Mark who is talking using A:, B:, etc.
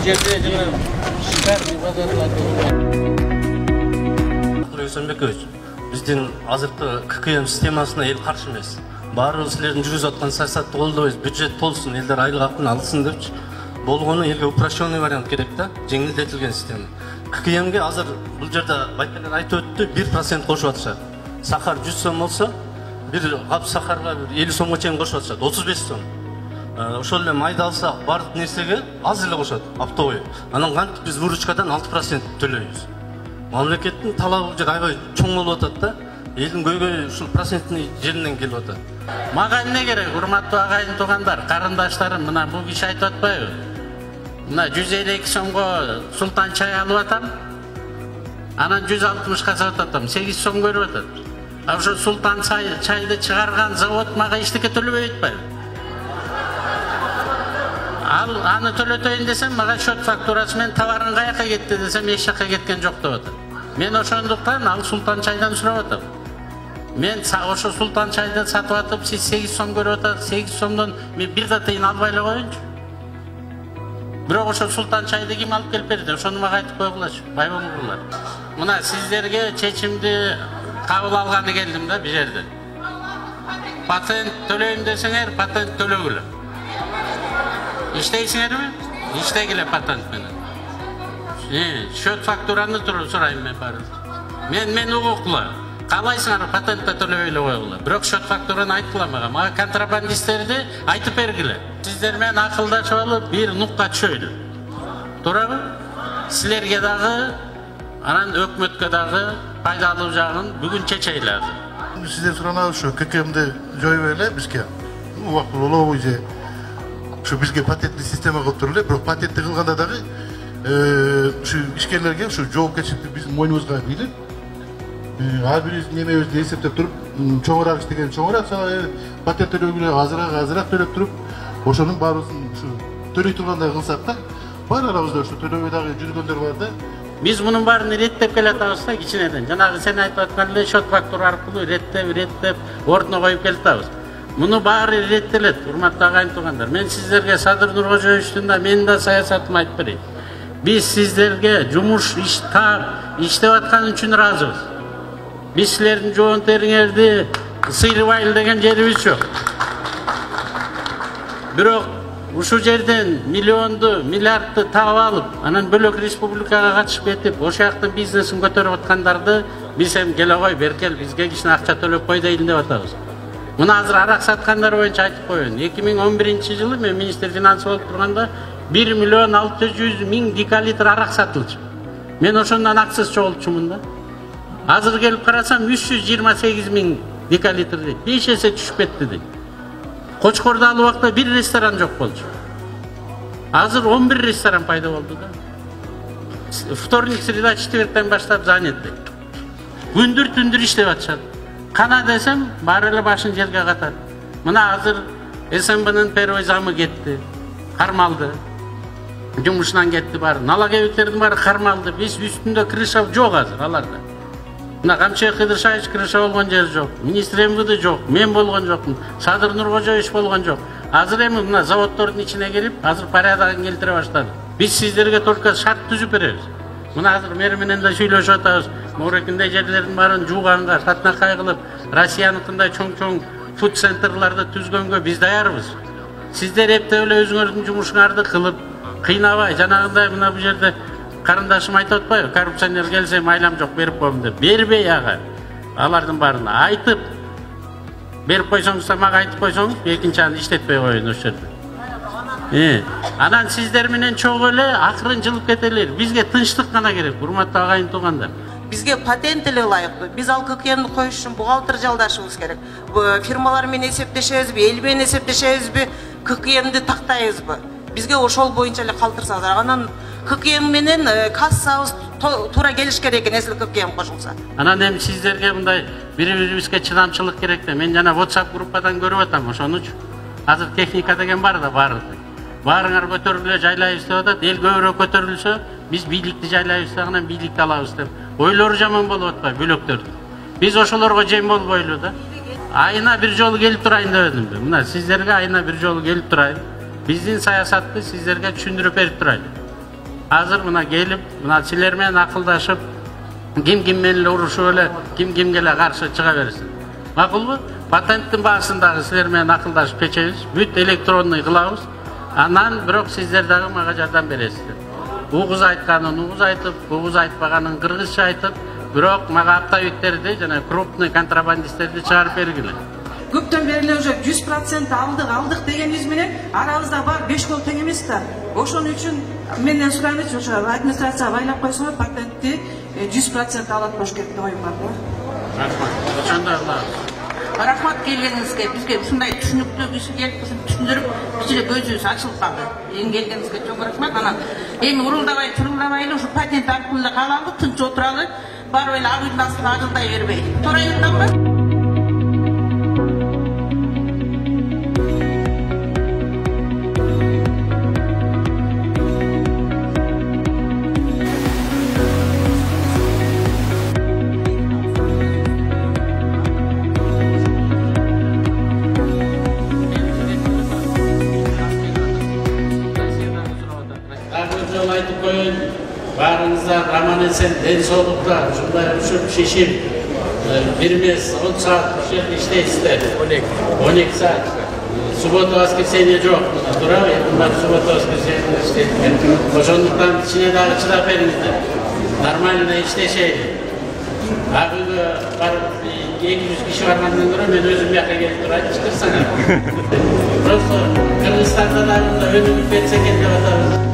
A: жерде жана шикарный базарларда. Өсөнбекович, биздин азыркы ККМ системасына эл каршы эмес. Баарыбыз силердин жүргүзүп аткан саясатты колдойбуз, бюджет болсун, элдер айлык акын алсын депчи. Болгону элге упрощенный вариант керек да, жеңилдетилген система. ККМге азыр бул жерде байкалар айтып өттү, 1% кошуп атышат. Сахар 100 сом болсо, бир кап сахарга 50 сомго чейин кошуп атышат, 35 сом. Ошол эле майды алсак, бардык нерсеге аз эле кошот, аптовый. Анан кантип биз выручкадан 6% төлөйбүз. Мамлекеттин талабы жер аябай чоң болуп атат да, элдин көйгөйү ушул проценттин жеринен келип атат.
B: Мага эмне керек, урматтуу агайын туугандар, карындаштарым, мына бул киши айтып атпайбы? Мына 152 сомго султан чай алып атам. Анан 160ка сатып атам, 8 сом көрүп атат. А ошо султан чайды чыгарган завод мага эчтеке төлөбөй атпайбы? Ал аны төлөтөйүн десем, мага счет фактурасы менен товарың каяка кетти десем, эч жакка кеткен жок деп атат. Мен ошондуктан ал султан чайдан сурап атам. Мен ошо султан чайды сатып атып, сиз 8 сом көрүп атат, 8 сомдон мен бир да тыйын албай эле коеюнчу. Бирок ошо султан чайды ким алып келип берди? Ошону мага айтып койгулачы, байболуңурлар. Мына сиздерге чечимди кабыл алганы келдим да бул жерде. Патент төлөйм десеңер, патент төлөгүлө. İşteysinlermi? İştegile patent menен. Счет фактураны сурайм мен баары. Мен укуктуу. Калайсыңар патентте төлөбөй эле койгула. Бирок счет фактураны айткыла мага. Мага контрабандисттерди айтып бергиле. Сиздер менен акылдашып алып бир нукка түшөйлү. Туурабы? Силерге дагы, анан өкмөткө дагы пайдалуу жагын бүгүн чечейле.
C: Сиздер суранабыз ушу ККМди жоюп эле бизге. Убакыт болобу же şu bizge patentli sisteme kılıp durulur. Bırak patentli kılganda dahi şu işgirlerge şu жоопкерчиликти bizim moynumuzga bilip her biri nemebizdi esептеп turup çoğurak iştegen çoğurak patent төлөгүлө azırak төлөп turup ошонун баарыбызын şu төлөй тургандай кылсак да бар арабызда şu төлөбөй дагы жүргөндөр бар да.
B: Биз мунун баарын иреттеп келатабыз да кичинеден. Жанагы сен айтып аткан эле счет фактура аркылуу иреттеп ордуна коюп келатабыз. Муну баары иреттелет, урматтуу агайын туугандар. Мен сиздерге Садыр Нуркожоевичтин да менин да саясатымды айтып берейин. Биз сиздерге жумуш иштеп аткан үчүн ыраазыбыз. Биз силердин жоон териңерди сыйрыбайлы деген жерибиз жок. Бирок ушул жерден миллионду, миллиардты таап алып, анан бөлөк республикага катышып кетип, ошол жактын бизнесин көтөрүп аткандарды биз эми келе кой, беркел бизге кичине акча төлөп кой дейин деп атабыз. Мына азыр арак саткандар боюнча айтып коеюн. 2011-жылы мен министр финансы болуп турганда 1.600.000 декалитр арак сатылчу. Мен ошондон аксыз чогултчумун да. Азыр келип карасам 328.000 декалитр дейт. 5 эсе түшүп кетти дейт. Кочкордо ал убакта бир ресторан жок болчу. Азыр 11 ресторан пайда болду да. Вторник, среда, четвертен баштап занят дейт. Күндүр-түндүр иштеп атышат. Кана десем, баары эле башын жерге катат. Мына азыр СМБнын первый замы кетти, кармалды. Жумушунан кетти баары. Налогоебектердин баары кармалды. Биз үстүндө крыша жок азыр аларда. Мына Камчы Кыдыршаевич крыша болгон жер жок. Министр МВД жок, мен болгон жокмун. Садыр Нуркожоевич болгон жок. Азыр эми мына заводдордун ичине келип, азыр порядогун келтире баштады. Биз сиздерге только шарт түзүп беребиз. Мына азыр мери менен да сүйлөшүп атабыз. Моурекиндей жерлердин баарын жууганга, сатнакай кылып, Россияныкындай чоң-чоң фуд центрларды түзгөнгө биз даярбыз. Сиздер эптеп эле өзүңөрдүн жумушуңарды кылып, кыйнабай, жанагындай мына бул жерде карындашым айтып атпайбы, коррупционер келсе майлам жок берип коем деп. Бербей ага. Алардын баарына айтып берип койсоңуз, мага айтып койсоңуз, экинчи аны иштетпей коеюн ошол жерде. Анан сиздер менен чогуу эле акырын жылып кетелер. Бизге тынчтык гана керек, урматтуу агайын туугандар.
D: Бизге патент эле ылайыктуу. Биз ал ККМди коюш үчүн бухгалтер жалдашыбыз керек. Фирмалар менен эсептешебизби, эл менен эсептешебизби, ККМди тактайбызбы? Бизге ошол боюнча эле калтырсаңыздар. Анан ККМ менен кассабыз туура келиш керек экен, эсил ККМ кошулса.
B: Анан эми сиздерге мындай бири-бирибизге чыдамчылык керек да. Мен жана WhatsApp группадан көрүп атам ошонучу. Азыр техника деген бар да, баардыгы. Баарыңар көтөрүлө жайлайбыз деп атат. Эл көбүрөөк көтөрүлсө, биз бийликти жайлайбыз да, анан бийликти алабыз деп. Ойлору жаман болуп атпайбы бөлөктөрдүн. Биз ошолорго жем болбойлу да. Айына бир жолу келип турайын дебедимби? Мына сиздерге айына бир жолу келип турайын. Биздин саясатты сиздерге түшүндүрүп берип турайын. азыр мына келип, мына силер менен акылдашып, ким менен эле урушуп эле, ким кимге эле каршы чыга берсин. Макулбу? Патенттин баасындагы силер менен акылдашып кечебиз, бүт электронный кылабыз. Анан бирок сиздер дагы мага жардам бересиздер. Угуз айтканын угуз айтып, угуз айтпаганын кыргызча айтып, бирок мага оптовиктерди жана крупный контрабандисттерди чыгарып бергиле.
E: Көптөн бери эле уже 100% алдык дегенибиз менен арабызда бар 5 кол тең эмес да. Ошон үчүн менден сурайбыз, ошо администрация байлап койсоңор патентти 100% алат болуш керек деп оюм бар.
B: Рахмат. Ошондой кылабыз.
F: Рахмат келгениңизге, бизге ушундай түшүнүктүү киши келип түшүндүрүп, бизге көзүбүз ачылып калды. Эми келгениңизге чоң рахмат. Анан эми урулдабай, чурулдабайлы ушу патент аркылуу эле калалы, тынч отуралы, барып эле ак үйдүн астына ажылдай бербей. Туура айтамбы?
B: Айтып коюн, баарыңыздар аман эсен, ден соолукта, ушундай урушуп шишип, 1 эмес 10 саат жерде иштейсиздер. 12 саат. Суббота, воскресенье жок. Туурабы? Суббота, воскресенье иштейт. Ошондуктан кичине дагы чыдап бериңиздер. Нормально иштешейли. Ак үйгө барып 200 киши баргандан көрө мен өзүм бияка келип турайын, ичкирсаңар. Просто Кыргызстанда дагы өнүгүп кетсе экен деп атабыз.